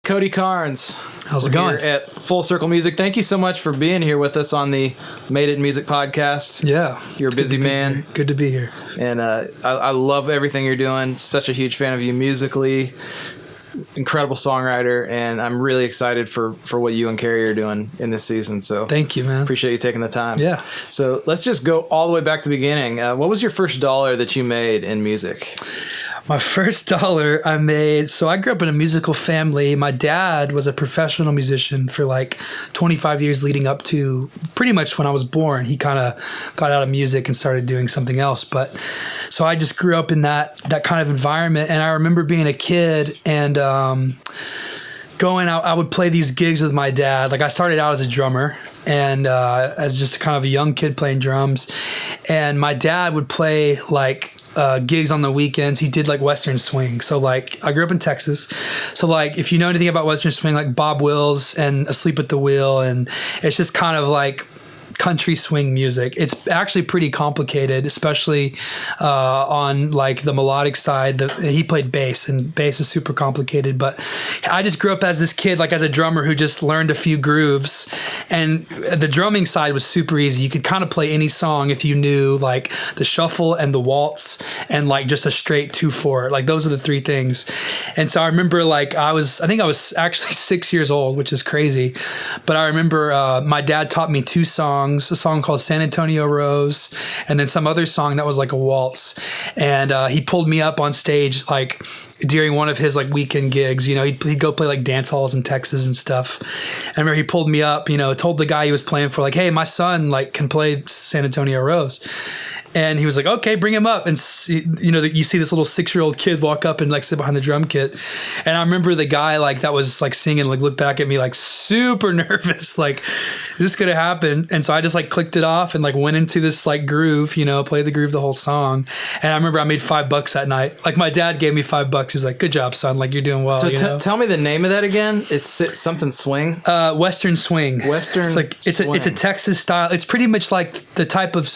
Cody Carnes. How's it going? Here at Full Circle Music. Thank you so much for being here with us on the Made It in Music podcast. Yeah. You're a busy man. Good to be here. And I love everything you're doing. Such a huge fan of you musically. Incredible songwriter. And I'm really excited for what you and Kari are doing in this season. So thank you, man. Appreciate you taking the time. Yeah. So let's just go all the way back to the beginning. What was your first dollar that you made in music? My first dollar I made, so I grew up in a musical family. My dad was a professional musician for like 25 years leading up to pretty much when I was born. He kind of got out of music and started doing something else. But so I just grew up in that kind of environment. And I remember being a kid and going out, I would play these gigs with my dad. Like I started out as a drummer and as just kind of a young kid playing drums. And my dad would play like gigs on the weekends. He did like Western swing. So like I grew up in Texas. So like if you know anything about Western swing, like Bob Wills and Asleep at the Wheel, and it's just kind of like country swing music. It's actually pretty complicated, especially on like the melodic side. He played bass, and bass is super complicated. But I just grew up as this kid, like as a drummer who just learned a few grooves, and the drumming side was super easy. You could kind of play any song if you knew like the shuffle and the waltz and like just a straight 2/4. Like those are the three things. And so I remember like I think I was actually 6 years old, which is crazy. But I remember my dad taught me two songs. A song called San Antonio Rose, and then some other song that was like a waltz. And he pulled me up on stage like during one of his like weekend gigs. You know, he'd go play like dance halls in Texas and stuff. I remember he pulled me up, you know, told the guy he was playing for like, hey, my son like can play San Antonio Rose. And he was like, okay, bring him up. And, you know, you see this little 6-year-old kid walk up and like sit behind the drum kit. And I remember the guy like that was like singing, like looked back at me like super nervous, like, is this going to happen? And so I just like clicked it off and like went into this like groove, you know, played the groove the whole song. And I remember I made $5 that night. Like my dad gave me $5. He's like, good job, son. Like you're doing well. So tell me the name of that again. It's something swing? Western swing. Western swing. It's a Texas style. It's pretty much like the type of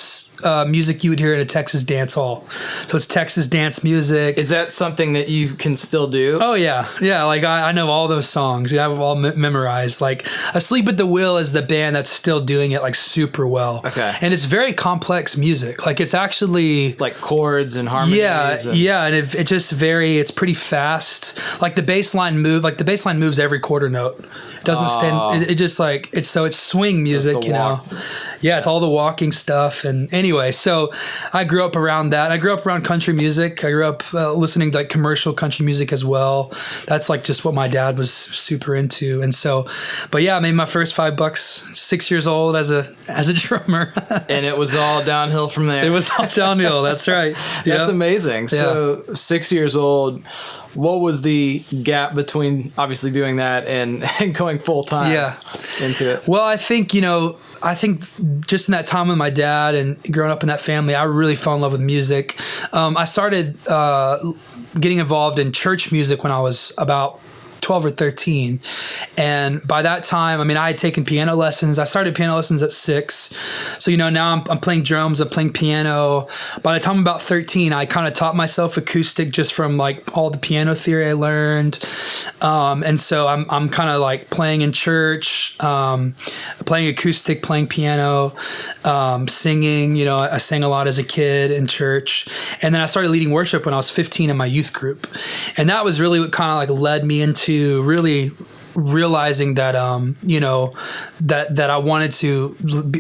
music you would hear in a Texas dance hall. So it's Texas dance music. Is that something that you can still do? Oh yeah. Yeah. Like I know all those songs. Yeah, I've all memorized. Like Asleep at the Wheel is the band that's still doing it like super well. Okay. And it's very complex music. Like it's actually like chords and harmonies. Yeah. And it just it's pretty fast. Like the bass line moves every quarter note. It doesn't stand. It just like, it's swing music, you know? Yeah, it's all the walking stuff. And anyway, so I grew up around that. I grew up around country music. I grew up listening to like commercial country music as well. That's like just what my dad was super into. And so, but yeah, I made my first $5, 6 years old as a drummer. And it was all downhill from there. It was all downhill. That's right. That's amazing. So 6 years old. What was the gap between obviously doing that and going full time into it? Well, I think just in that time with my dad and growing up in that family, I really fell in love with music. I started getting involved in church music when I was about 12 or 13. And by that time, I mean, I had taken piano lessons. I started piano lessons at 6. So, you know, now I'm playing drums, I'm playing piano. By the time I'm about 13, I kind of taught myself acoustic just from like all the piano theory I learned. And so I'm kind of like playing in church, playing acoustic, playing piano, singing. You know, I sang a lot as a kid in church. And then I started leading worship when I was 15 in my youth group. And that was really what kind of like led me into really realizing that you know that I wanted to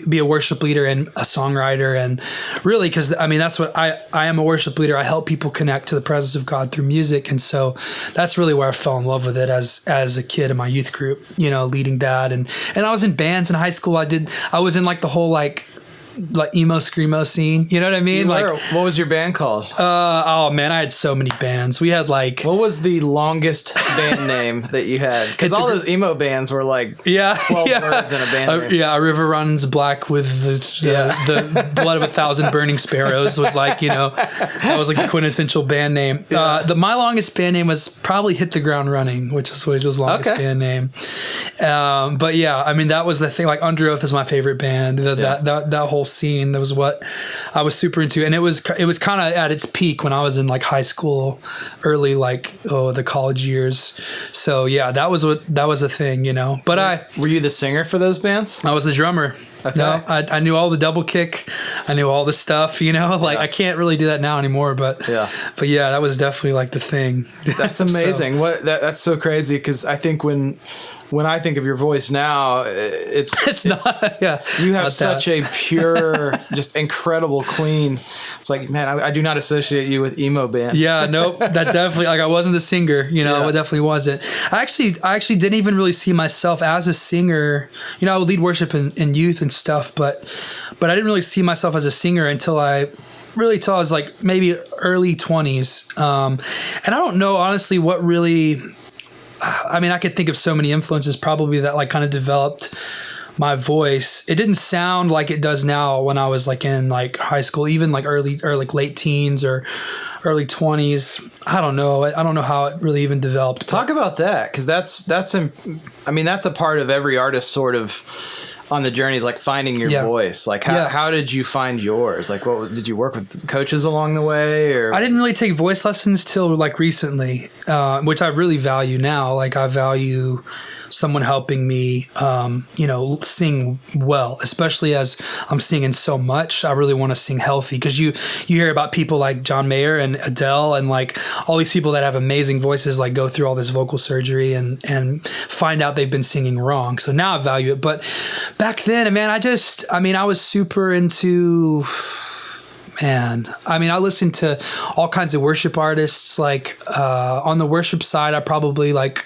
be a worship leader and a songwriter. And really, because I mean that's what I am, a worship leader. I help people connect to the presence of God through music. And so that's really where I fell in love with it as a kid in my youth group, you know, leading that. And I was in bands in high school. I was in like the whole like emo screamo scene, you know what I mean? Like, what was your band called? Oh man, I had so many bands. We had like, what was the longest band name that you had? Because all those emo bands were like 12 words in a band name. Yeah, A River Runs Black with the Blood of 1,000 Burning Sparrows was like, you know, that was like the quintessential band name. My longest band name was probably Hit the Ground Running, which was the longest band name. But yeah, I mean that was the thing. Like Under Oath is my favorite band. That whole whole scene. That was what I was super into, and it was kind of at its peak when I was in like high school, early the college years. So yeah, that was a thing, you know. But were you the singer for those bands? I was the drummer. Okay. No, I knew all the double kick. I knew all the stuff, you know, like I can't really do that now anymore, but yeah, that was definitely like the thing. That's amazing. So, That's so crazy. Cause I think when I think of your voice now, it's not, yeah. You have such a pure, just incredible, clean. It's like, man, I do not associate you with emo band. Yeah, nope. That definitely, like I wasn't the singer, you know, I definitely wasn't. I actually didn't even really see myself as a singer. You know, I would lead worship in youth and stuff, but I didn't really see myself as a singer until I was like maybe early 20s. And I don't know honestly what really, I mean, I could think of so many influences probably that like kind of developed my voice. It didn't sound like it does now when I was like in like high school, even like early or like late teens or early 20s. I don't know how it really even developed. Talk about that, because that's a part of every artist sort of on the journey, like finding your voice. Like how did you find yours? Like did you work with coaches along the way? Or I didn't really take voice lessons till like recently, which I really value now. Like I value someone helping me, sing well, especially as I'm singing so much. I really want to sing healthy, because you hear about people like John Mayer and Adele and like all these people that have amazing voices, like go through all this vocal surgery and find out they've been singing wrong. So now I value it. But back then, man, I was super into... I listened to all kinds of worship artists. Like on the worship side, I probably like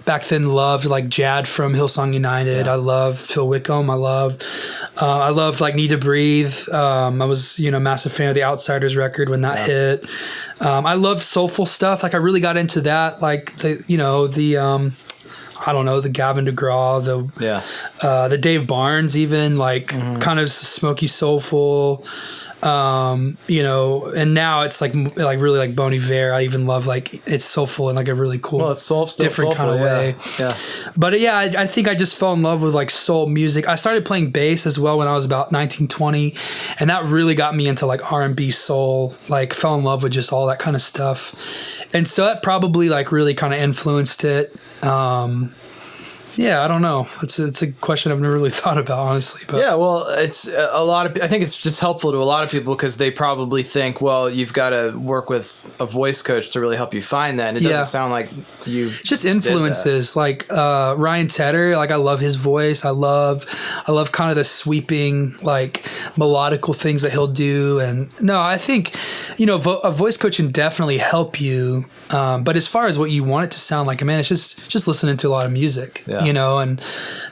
back then loved like Jad from Hillsong United. I loved Phil Wickham. I loved like Need to Breathe. I was, massive fan of the Outsiders record when that hit. I loved soulful stuff. Like I really got into that. Like the Gavin DeGraw, the Dave Barnes, even like kind of smoky soulful. And now it's like really like Bon Iver. I even love like it's soulful in like a really cool, it's different kind of way. Yeah. But I think I just fell in love with like soul music. I started playing bass as well when I was about 19, 20, and that really got me into like R&B, soul. Like fell in love with just all that kind of stuff, and so that probably like really kind of influenced it. I don't know. It's a question I've never really thought about, honestly. But yeah, well, it's I think it's just helpful to a lot of people, because they probably think, well, you've got to work with a voice coach to really help you find that. And it doesn't sound like you just influences like Ryan Tedder. Like I love his voice. I love kind of the sweeping like melodical things that he'll do. And no, I think a voice coach can definitely help you. But as far as what you want it to sound like, man, it's just listening to a lot of music. Yeah. And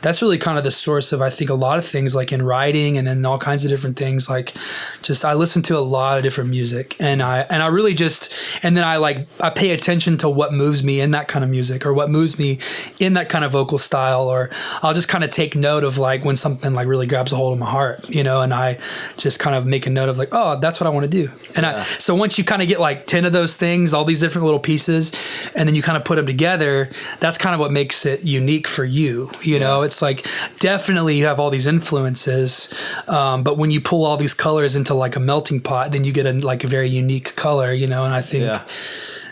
that's really kind of the source of, I think, a lot of things, like in writing and in all kinds of different things. Like just, I listen to a lot of different music, and I really just, and then I pay attention to what moves me in that kind of music, or what moves me in that kind of vocal style, or I'll just kind of take note of like when something like really grabs a hold of my heart, and I just kind of make a note of like, oh, that's what I want to do. And so once you kind of get like 10 of those things, all these different little pieces, and then you kind of put them together, that's kind of what makes it unique for you. It's like definitely you have all these influences, but when you pull all these colors into like a melting pot, then you get a very unique color, and I think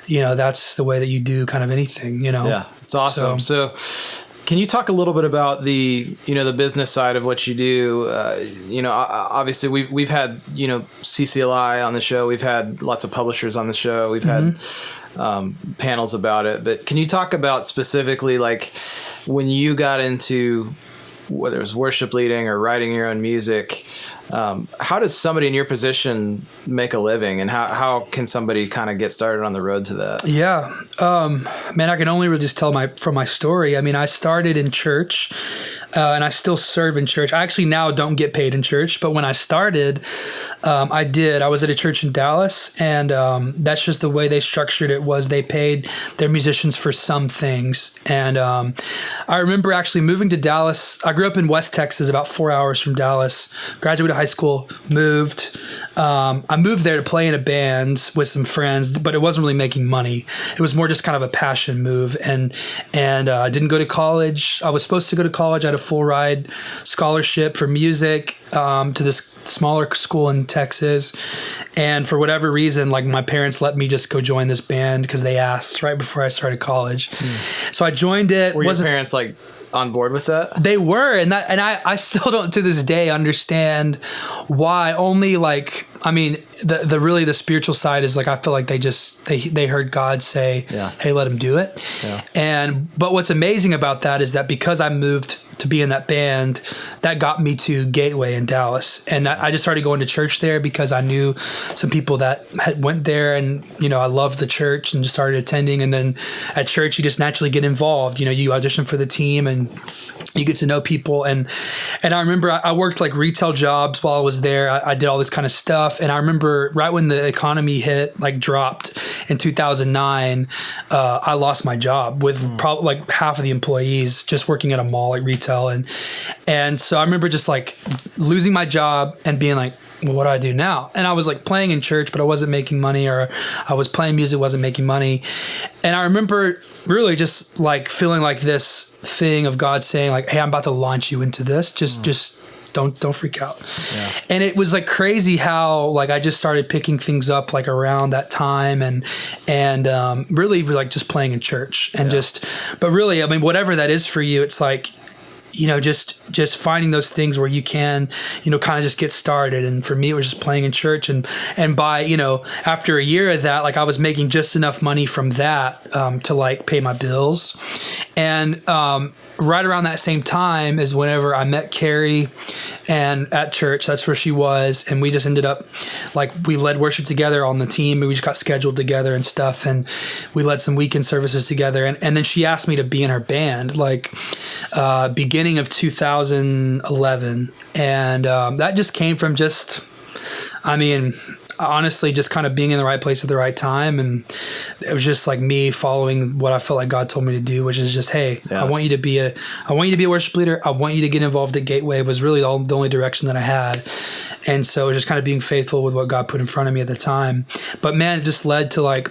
that's the way that you do kind of anything. Yeah, it's awesome. So can you talk a little bit about the business side of what you do? Obviously we've had CCLI on the show. We've had lots of publishers on the show. We've had panels about it. But can you talk about specifically like when you got into whether it was worship leading or writing your own music, how does somebody in your position make a living, and how can somebody kind of get started on the road to that? Yeah. Man, I can only really just tell from my story. I mean, I started in church, and I still serve in church. I actually now don't get paid in church, but when I started, I did. I was at a church in Dallas, and that's just the way they structured it. Was they paid their musicians for some things. And I remember actually moving to Dallas. I grew up in West Texas, about 4 hours from Dallas, graduated high school, moved. I moved there to play in a band with some friends, but it wasn't really making money. It was more just kind of a passion move. And I didn't go to college. I was supposed to go to college. I had a full ride scholarship for music to this smaller school in Texas. And for whatever reason, like my parents let me just go join this band because they asked right before I started college. So I joined it. Were your parents like on board with that? They were, and I still don't to this day understand why. Only like, I mean, the really the spiritual side is like, I feel like they heard God say, hey, let him do it. But what's amazing about that is that because I moved to be in that band, that got me to Gateway in Dallas. And I just started going to church there because I knew some people that went there, and, you know, I loved the church and just started attending. And then at church, you just naturally get involved. You know, you audition for the team and you get to know people. And I remember I worked like retail jobs while I was there. I did all this kind of stuff. And I remember right when the economy dropped in 2009, I lost my job with probably like half of the employees just working at a mall, like retail. And so I remember just like losing my job and being like, well, what do I do now? And I was like playing in church, but I wasn't making money, or I was playing music, wasn't making money. And I remember really just like feeling like this thing of God saying like, hey, I'm about to launch you into this. Just don't freak out. And it was like crazy how like I just started picking things up like around that time and really like just playing in church and but really, I mean, whatever that is for you, it's like, you know, just finding those things where you can, you know, kind of just get started. And for me, it was just playing in church. And by, you know, after a year of that, like I was making just enough money from that to like pay my bills. And right around that same time is whenever I met Kari, and at church, that's where she was. And we just ended up like, we led worship together on the team, and we just got scheduled together and stuff. And we led some weekend services together. And then she asked me to be in her band, like beginning of 2011. And that just came from just, I mean, honestly, just kind of being in the right place at the right time. And it was just like me following what I felt like God told me to do, which is just, hey, I want you to be a worship leader. I want you to get involved at Gateway. Was really the only direction that I had. And so it was just kind of being faithful with what God put in front of me at the time. But man, it just led to like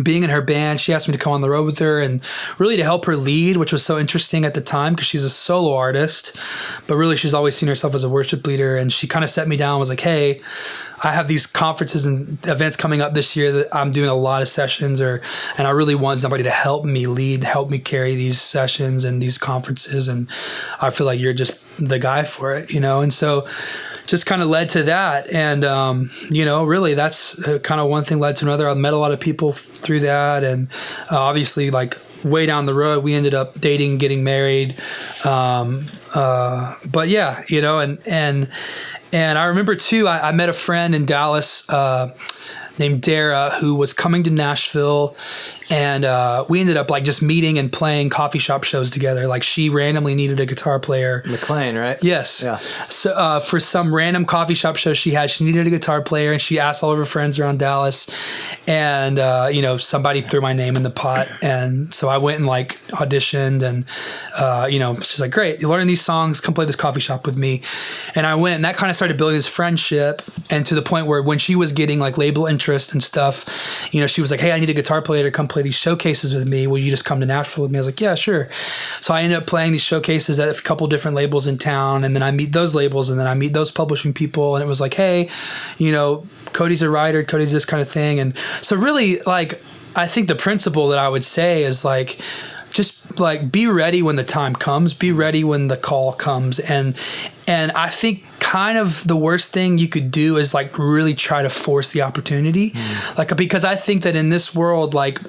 being in her band. She asked me to come on the road with her and really to help her lead, which was so interesting at the time because she's a solo artist, but really she's always seen herself as a worship leader. And she kind of set me down and was like, hey, I have these conferences and events coming up this year that I'm doing a lot of sessions, and I really want somebody to help me lead, help me carry these sessions and these conferences. And I feel like you're just the guy for it, you know? And so just kind of led to that. And, you know, really that's kind of one thing led to another. I met a lot of people through that. And obviously like way down the road, we ended up dating, getting married. But yeah, you know, and I remember too, I met a friend in Dallas named Dara who was coming to Nashville, and we ended up like just meeting and playing coffee shop shows together. Like she randomly needed a guitar player. McLean, right? Yes. Yeah. So for some random coffee shop show she needed a guitar player, and she asked all of her friends around Dallas, and you know, somebody threw my name in the pot, and so I went and like auditioned, and you know, she's like, great, you learn these songs, come play this coffee shop with me. And I went, and that kind of started building this friendship, and to the point where when she was getting like label interest and stuff, you know, she was like, hey, I need a guitar player to come play these showcases with me. Will you just come to Nashville with me? I was like, yeah, sure. So I ended up playing these showcases at a couple different labels in town, and then I meet those labels, and then I meet those publishing people, and it was like, hey, you know, Cody's a writer, Cody's this kind of thing. And so really, like, I think the principle that I would say is like, just like be ready when the time comes, be ready when the call comes. And I think kind of the worst thing you could do is like really try to force the opportunity. Like, because I think that in this world, like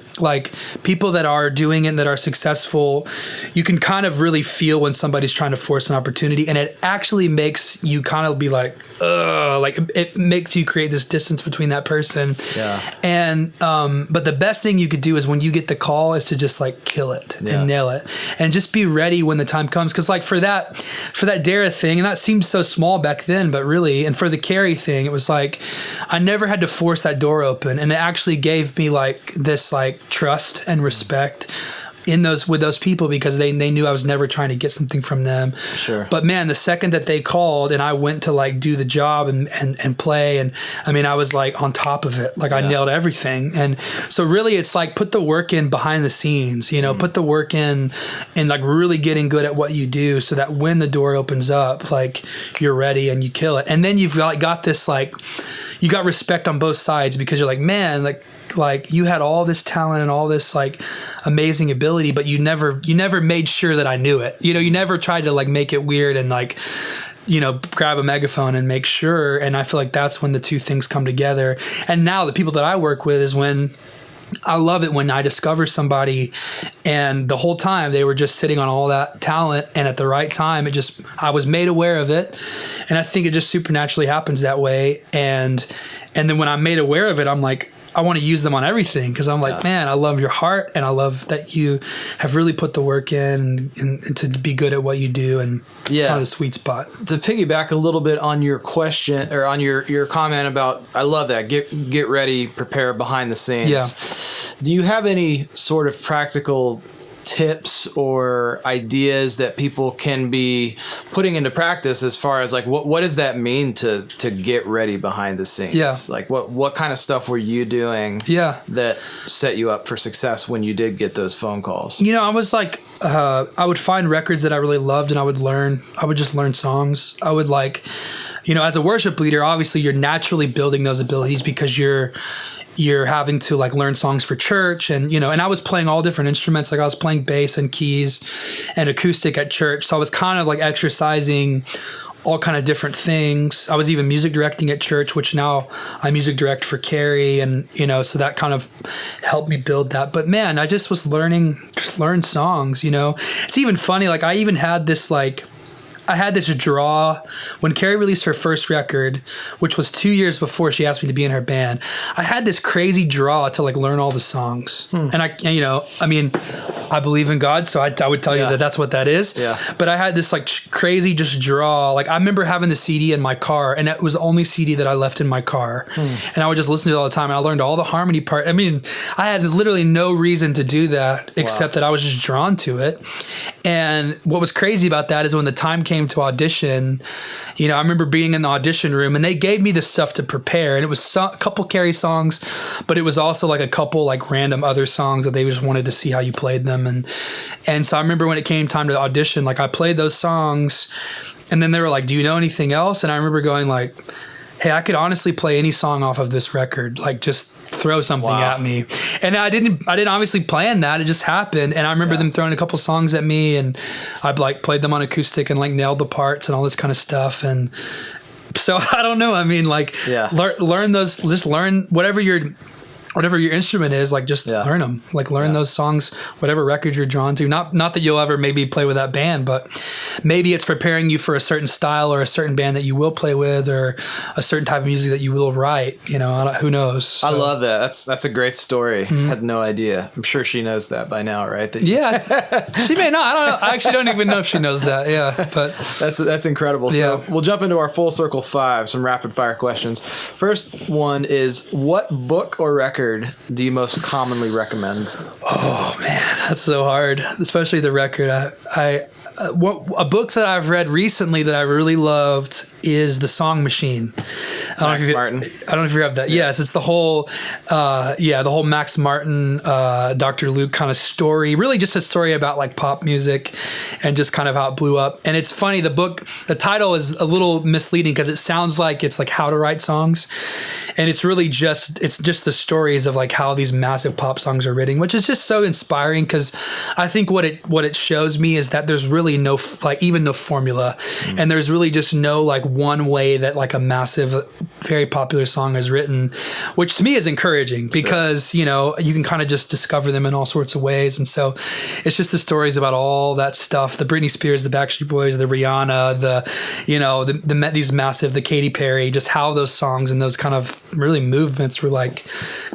people that are doing it, that are successful, you can kind of really feel when somebody's trying to force an opportunity, and it actually makes you kind of be like, ugh, like it makes you create this distance between that person. Yeah. And, but the best thing you could do is when you get the call is to just like kill it and nail it, and just be ready when the time comes. Cause like for that Dara thing, and that seemed so small back then, but really, and for the Kari thing, it was like, I never had to force that door open. And it actually gave me like this like trust and respect with those people because they knew I was never trying to get something from them. Sure. But man, the second that they called and I went to like do the job and play, and I mean, I was like on top of it. Like I nailed everything. And so really it's like put the work in behind the scenes, you know, put the work in and like really getting good at what you do so that when the door opens up, like you're ready and you kill it. And then you've got this like, you got respect on both sides because you're like, man, like you had all this talent and all this like amazing ability, but you never made sure that I knew it. You know, you never tried to like make it weird and like, you know, grab a megaphone and make sure. And I feel like that's when the two things come together. And now the people that I work with is when I love it when I discover somebody and the whole time they were just sitting on all that talent, and at the right time I was made aware of it. And I think it just supernaturally happens that way. And then when I'm made aware of it, I'm like, I want to use them on everything because I'm like, man, I love your heart and I love that you have really put the work in and to be good at what you do, and it's kind of the sweet spot. To piggyback a little bit on your question or on your comment about, I love that, get ready, prepare behind the scenes. Yeah. Do you have any sort of practical tips or ideas that people can be putting into practice as far as like what does that mean to get ready behind the scenes? Yeah. Like what kind of stuff were you doing that set you up for success when you did get those phone calls? You know, I was like I would find records that I really loved and I would just learn songs. I would like, you know, as a worship leader, obviously you're naturally building those abilities because you're having to like learn songs for church, and you know, and I was playing all different instruments. Like I was playing bass and keys and acoustic at church. So I was kind of like exercising all kind of different things. I was even music directing at church, which now I music direct for Kari, and you know, so that kind of helped me build that. But man, I just was learn songs, you know. It's even funny, like I even had this like, I had this draw when Kari released her first record, which was 2 years before she asked me to be in her band. I had this crazy draw to like learn all the songs. And you know, I mean, I believe in God, so I would tell you that that's what that is. Yeah. But I had this like crazy just draw. Like I remember having the CD in my car, and it was the only CD that I left in my car. And I would just listen to it all the time. And I learned all the harmony part. I mean, I had literally no reason to do that except that I was just drawn to it. And what was crazy about that is when the time came to audition, you know, I remember being in the audition room and they gave me the stuff to prepare, and it was a couple Kari songs, but it was also like a couple like random other songs that they just wanted to see how you played them. And so I remember when it came time to audition, like I played those songs and then they were like, do you know anything else? And I remember going like, hey, I could honestly play any song off of this record. Like just throw something at me. And I didn't obviously plan that. It just happened. And I remember them throwing a couple songs at me, and I'd like played them on acoustic and like nailed the parts and all this kind of stuff. And so I don't know. I mean, like learn those, just learn whatever your instrument is, like just learn them, like learn those songs, whatever record you're drawn to. Not that you'll ever maybe play with that band, but maybe it's preparing you for a certain style or a certain band that you will play with, or a certain type of music that you will write, you know, who knows. So. I love that. That's a great story. Had no idea. I'm sure she knows that by now, right? She may not. I don't know. I actually don't even know if she knows that. Yeah, but that's incredible. So we'll jump into our full circle 5, some rapid fire questions. First one is, what book or record do you most commonly recommend? Oh man, that's so hard, especially the record. A book that I've read recently that I really loved is The Song Machine. Max Martin. I don't know if you have that. Yeah. Yes, it's the whole Max Martin, Dr. Luke kind of story. Really just a story about like pop music and just kind of how it blew up. And it's funny, the title is a little misleading because it sounds like it's like how to write songs. And it's really just the stories of like how these massive pop songs are written, which is just so inspiring because I think what it shows me is that there's really no like even no formula, and there's really just no like one way that like a massive, very popular song is written, which to me is encouraging because you know you can kind of just discover them in all sorts of ways. And so it's just the stories about all that stuff, the Britney Spears, the Backstreet Boys, the Rihanna, these massive, the Katy Perry, just how those songs and those kind of really movements were like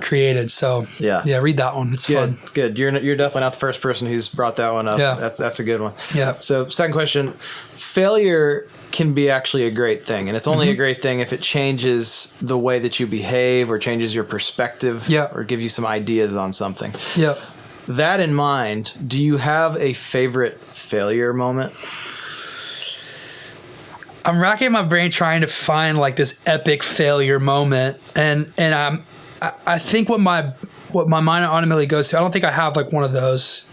created. So read that one. It's fun. Good. You're definitely not the first person who's brought that one up. Yeah. That's a good one. Yeah. So second question, failure can be actually a great thing, and it's only a great thing if it changes the way that you behave or changes your perspective or gives you some ideas on something. Yeah. that in mind, do you have a favorite failure moment? I'm racking my brain trying to find like this epic failure moment, and I think what my mind automatically goes to, I don't think I have like one of those.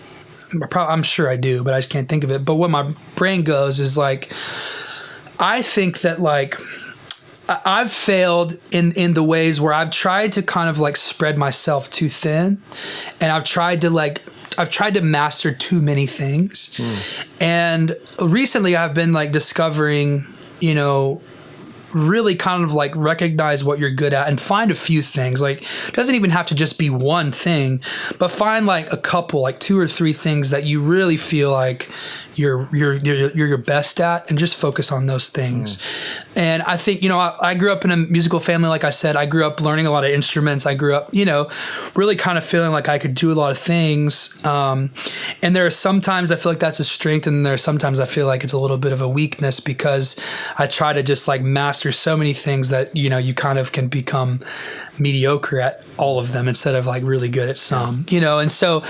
I'm sure I do, but I just can't think of it. But what my brain goes is like, I think that like I've failed in the ways where I've tried to kind of like spread myself too thin, and I've tried to master too many things. And recently I've been like discovering, really kind of like recognize what you're good at and find a few things. Like, it doesn't even have to just be one thing, but find like a couple, like 2 or 3 things that you really feel like you're your best at, and just focus on those things. And I think, I grew up in a musical family. Like I said, I grew up learning a lot of instruments. I grew up, really kind of feeling like I could do a lot of things. And there are sometimes I feel like that's a strength, and there are sometimes I feel like it's a little bit of a weakness, because I try to just like master so many things that, you kind of can become mediocre at all of them instead of like really good at some, and so,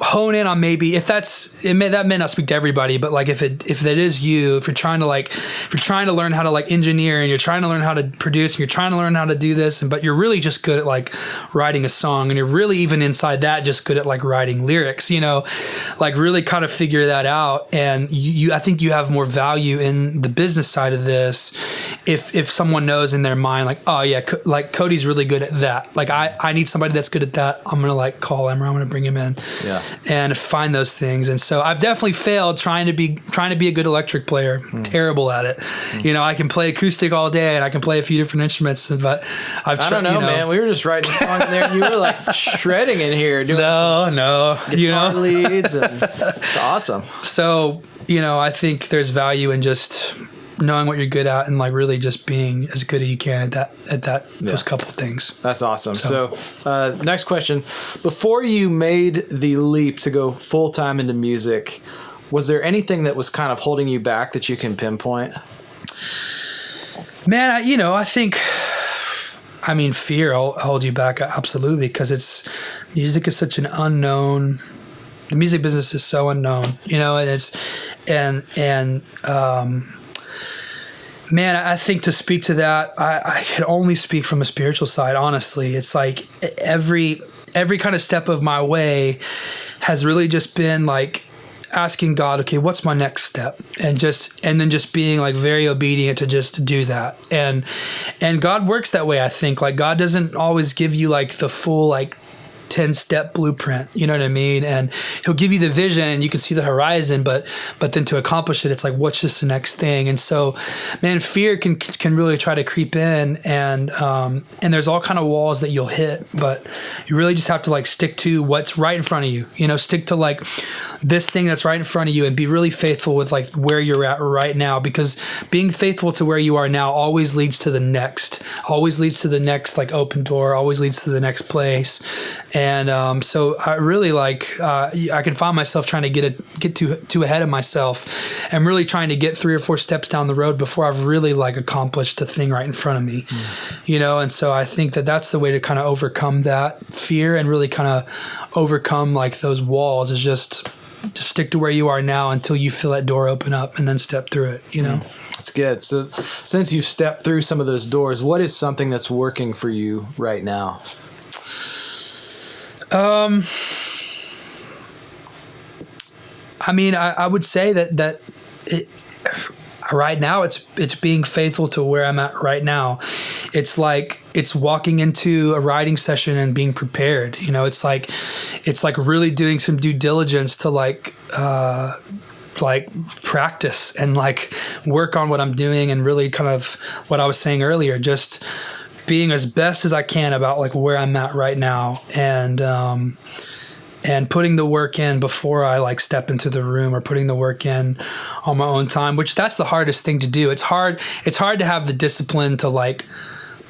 hone in on maybe that may not speak to everybody, but like if it is you, if you're trying to learn how to like engineer, and you're trying to learn how to produce, and you're trying to learn how to do this, but you're really just good at like writing a song, and you're really even inside that just good at like writing lyrics, like really kind of figure that out. And I think you have more value in the business side of this if someone knows in their mind like, oh yeah, like Cody's really good at that. Like I need somebody that's good at that. I'm gonna like call him, or I'm gonna bring him in, and find those things. And so I've definitely failed trying to be a good electric player. Terrible at it. I can play acoustic all day, and I can play a few different instruments, but I don't know, man. We were just writing a song in there, and you were like shredding in here, doing guitar leads, and it's awesome. So I think there's value in just knowing what you're good at, and like really just being as good as you can at those couple things. That's awesome. So next question. Before you made the leap to go full-time into music, was there anything that was kind of holding you back that you can pinpoint? Man, I think, fear will hold you back, absolutely, because music is such an unknown. The music business is so unknown, man, I think to speak to that, I can only speak from a spiritual side, honestly. It's like every kind of step of my way has really just been like asking God, okay, what's my next step? And then just being like very obedient to just do that. And God works that way, I think. Like, God doesn't always give you like the full like 10-step blueprint, you know what I mean? And he'll give you the vision, and you can see the horizon, but then to accomplish it, it's like, what's just the next thing? And so, man, fear can really try to creep in, and there's all kind of walls that you'll hit, but you really just have to like stick to what's right in front of you, stick to like this thing that's right in front of you, and be really faithful with like where you're at right now, because being faithful to where you are now always leads to the next like open door, always leads to the next place. And so I really like I can find myself trying to get too ahead of myself, and really trying to get 3 or 4 steps down the road before I've really like accomplished the thing right in front of me, And so I think that that's the way to kind of overcome that fear, and really kind of overcome like those walls, is just stick to where you are now until you feel that door open up, and then step through it, That's good. So since you've stepped through some of those doors, what is something that's working for you right now? I would say that right now it's being faithful to where I'm at right now. It's like it's walking into a writing session and being prepared. It's like really doing some due diligence to like practice and like work on what I'm doing, and really kind of what I was saying earlier, just being as best as I can about like where I'm at right now, and putting the work in before I like step into the room, or putting the work in on my own time, which that's the hardest thing to do. It's hard to have the discipline to like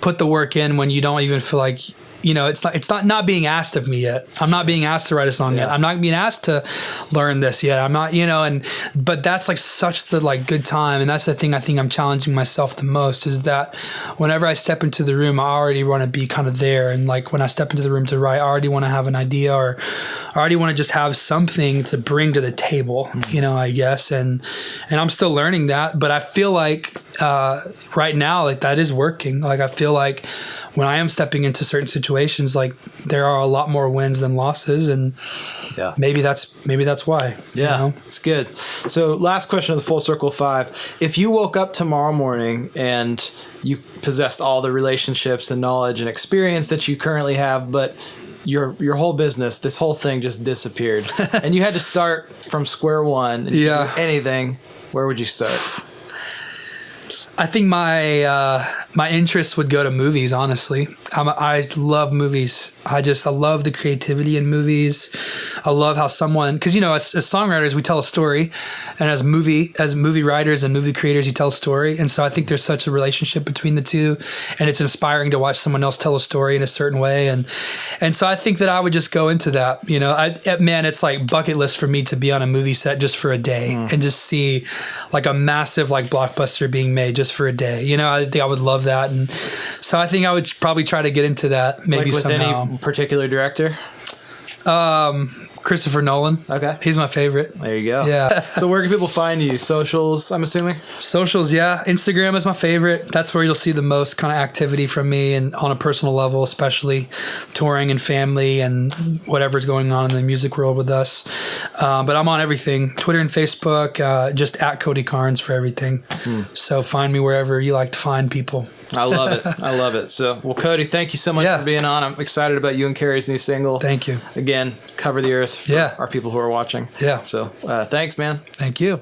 put the work in when you don't even feel like, you know, it's not being asked of me yet. I'm not being asked to write a song yet. I'm not being asked to learn this yet. I'm not, you know, but that's like such the like good time. And that's the thing I think I'm challenging myself the most, is that whenever I step into the room, I already want to be kind of there. And like when I step into the room to write, I already want to have an idea, or I already want to just have something to bring to the table, you know, I guess. And I'm still learning that, but I feel like right now, like that is working. Like I feel like when I am stepping into certain situations, like there are a lot more wins than losses, and maybe that's why. Yeah, you know? It's good. So last question of the full circle of 5. If you woke up tomorrow morning and you possessed all the relationships and knowledge and experience that you currently have, but your whole business, this whole thing just disappeared, and you had to start from square one and do anything, where would you start? I think my interest would go to movies, honestly. I love movies. I love the creativity in movies. I love how someone, because, you know, as songwriters, we tell a story, and as movie writers and movie creators, you tell a story. And so I think there's such a relationship between the two, and it's inspiring to watch someone else tell a story in a certain way. And so I think that I would just go into that, you know. Man, it's like bucket list for me to be on a movie set just for a day and just see like a massive like blockbuster being made just for a day. You know, I think I would love that. And so I think I would probably try to get into that maybe with somehow. Any particular director? Christopher Nolan. Okay. He's my favorite. There you go. Yeah. So where can people find you? Socials, I'm assuming? Socials, yeah. Instagram is my favorite. That's where you'll see the most kind of activity from me, and on a personal level, especially touring and family and whatever's going on in the music world with us. But I'm on everything. Twitter and Facebook, just at Cody Carnes for everything. So find me wherever you like to find people. I love it. I love it. So, well, Cody, thank you so much for being on. I'm excited about you and Kari's new single. Thank you. Again, Cover the Earth for our people who are watching. Yeah. So, thanks, man. Thank you.